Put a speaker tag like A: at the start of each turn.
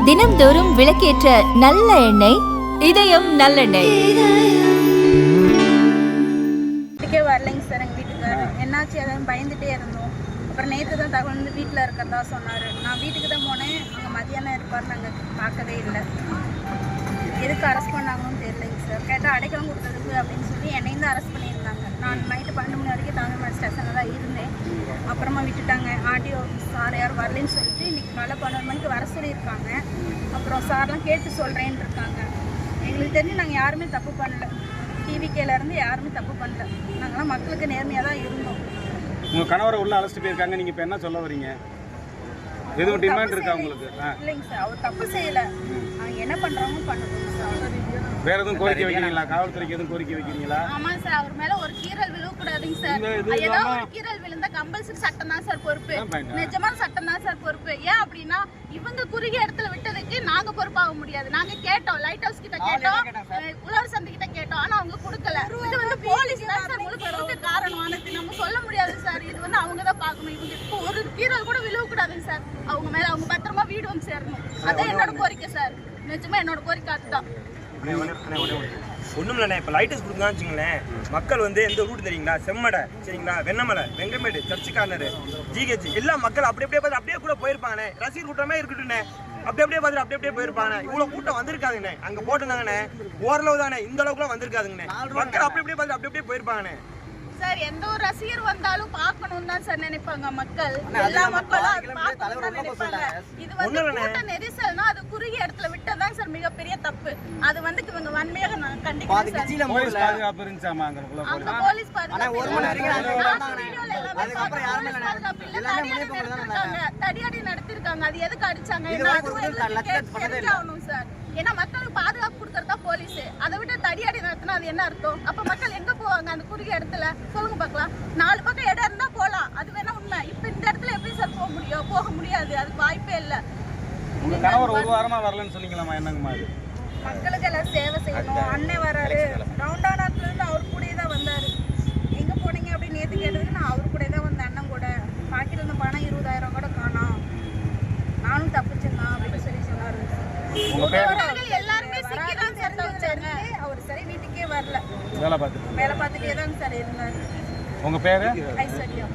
A: தினம்தோறும் விளக்கேற்ற நல்ல எண்ணெய் இதயம் நல்லெண்ணெய்.
B: வீட்டுக்கே வரலைங்க சார். எங்கள் வீட்டுக்காரர் என்னாச்சு அதான் பயந்துட்டே இருந்தோம். அப்புறம் நேற்று தான் தகவல் வந்து வீட்டில் இருக்கிறதா சொன்னார். நான் வீட்டுக்கு தான் போனேன். அங்கே மதியானம் இருப்பார், நாங்கள் பார்க்கவே இல்லை. எதுக்கு அரெஸ்ட் பண்ணாங்கன்னு தெரியலைங்க சார். கேட்டால் அடைக்கலம் கொடுத்ததுக்கு அப்படின்னு சொல்லி என்னையும் தான் அரெஸ்ட் பண்ணியிருந்தாங்க. நான் நைட்டு 12 மணி வரைக்கும் தாமிரபரணி ஸ்டேஷனில் தான் இருந்தேன். அப்புறமா விட்டுட்டாங்க. ஆர்டிஓ சார் யாரும் வரலன்னு சொல்லிட்டு இன்றைக்கி காலை 12 மணிக்கு வர சொல்லியிருக்காங்க. அப்புறம் சார்லாம் கேட்டு சொல்கிறேன்னு இருக்காங்க. எங்களுக்கு தெரிஞ்சு நாங்கள் யாருமே தப்பு பண்ணல. டிவிகேலேருந்து யாருமே தப்பு பண்ணல. நாங்களாம் மக்களுக்கு நேர்மையாக தான் இருந்தோம்.
C: உங்கள் கணவரை உள்ள அழைச்சிட்டு போயிருக்காங்க. நீங்கள் இப்போ என்ன சொல்ல வரீங்க? எதுவும் டிமாண்ட் இருக்கா உங்களுக்கு?
B: இல்லைங்க சார், அவர் தப்பு செய்யலை. அவங்க என்ன பண்ணுறாங்க பண்ணணும் சார்.
C: வேற எதுவும் கோரிக்கை வைக்கிறீங்களா? காவல்துறைக்கு எதுவும் கோரிக்கை வைக்கிறீங்களா?
B: ஆமாம் சார், அவர் மேலே ஒரு கீறல் விழக்கூடாதுங்க சார். ஏதோ ஒரு கீறல் விழுந்தா கம்பல்சரி சட்டம் தான் சார் பொறுப்பு. நிஜமான சட்டம் தான் சார் பொறுப்பு. ஏன் அப்படின்னா இவங்க குறுகிய இடத்துல விட்டதுக்கு நாங்கள் பொறுப்பாக முடியாது. நாங்கள் கேட்டோம், லைட் ஹவுஸ் கிட்ட கேட்டோம், உழவர் சந்தை கிட்ட கேட்டோம். ஆனால் அவங்க கொடுக்கல. இது வந்து போலீஸ் தான் சார் முழுக்க காரணமானது. நம்ம சொல்ல முடியாது சார். இது வந்து அவங்க தான் பார்க்கணும். இவங்க இப்போ ஒரு கீறல் கூட விழக்கூடாதுங்க சார். அவங்க மேலே அவங்க பத்திரமா வீடு வந்து சேரணும். அதான் என்னோட கோரிக்கை சார். நிஜமா என்னோட கோரிக்கை அதுதான்.
D: ஒன்றும் இல்லைண்ணே, இப்போ லைட்டஸ் கொடுக்குறான்னு வச்சுங்களேன். மக்கள் வந்து எந்த ரூட் தெரியுங்களா? செம்மடை சரிங்களா, Vennamalai, Vengamedu, church corner, GH எல்லா மக்கள் அப்படியே பார்த்து அப்படியே கூட போயிருப்பாங்கண்ணே. ரசிகர் கூட்டமே இருக்கட்டும்ண்ணே. அப்படியே பார்த்துட்டு அப்படியே போயிருப்பாங்கண்ணே. இவ்வளோ கூட்டம் வந்திருக்காதுங்கண்ணே. அங்கே போட்டுருந்தாங்கண்ணே. ஓரளவு தானே, இந்த அளவுக்குலாம் வந்திருக்காதுங்கண்ணே. மக்கள் அப்படியே பார்த்துட்டு அப்படியே போயிருப்பாங்கண்ணே.
B: சார் எந்த ஒரு ரசிகர் வந்தாலும் பார்க்கணும் தான் சார் நினைப்பாங்க மக்கள். எல்லா மக்களும் நினைப்பாங்க. இது வந்து கூட்ட நெரிசல்னா அது குறுகிய இடத்துல விட்டதான் சார் மிகப்பெரிய தப்பு. அது வந்து இவங்க வன்மையாக கண்டிக்கிறேன் சார்.
C: போலீஸ் பாதுகாப்பு இருந்துச்சாமா?
B: அங்க போலீஸ் பாதுகாப்பு தடியடி நடத்திருக்காங்க. அது எதுக்கு அடிச்சாங்க தெரிஞ்சாகணும் சார். ஏன்னா மக்களுக்கு பாதுகாப்பு கொடுக்கறதா போலீஸ். அதை விட்டு தடியடி நடத்தினா அது என்ன அர்த்தம்? அப்ப மக்கள் எங்க போவாங்க அந்த குறுகிய இடத்துல? சொல்லுங்க பார்க்கலாம். 4 பக்கம் இடம் இருந்தா போலாம், அது வேணா உண்மை. இப்ப இந்த இடத்துல எப்படி சார் போக முடியும்? போக முடியாது, அதுக்கு வாய்ப்பே இல்லை.
C: உங்க கணவர் ஒரு வாரமா வரலன்னு சொன்னீங்களாமா? என்னங்கம்மா இது?
B: மக்களுக்கு எல்லாம் சேவை செய்யணும். அண்ணன் வராரு, ரவுண்டானாத்துல இருந்து அவர் கூட தான் வந்தாரு. எங்க போனீங்க அப்படின்னு நேற்று கேட்டதுக்கு நான் அவர் கூட தான் வந்தேன். அண்ணன் கூட பாக்கெட்ல இருந்த பணம் 20,000 கூட காணோம், நானும் தப்பிச்சேன் அப்படின்னு சொல்லி சொன்னாரு. எல்லாருமே சிக்கிதான் சார் தவிச்சாங்க. அவர் சரி வீட்டுக்கே வரல, வேலை பார்த்துட்டே தான் சார் இருந்தாரு.
C: உங்க பேரு?
B: ஐஸ்வர்யா.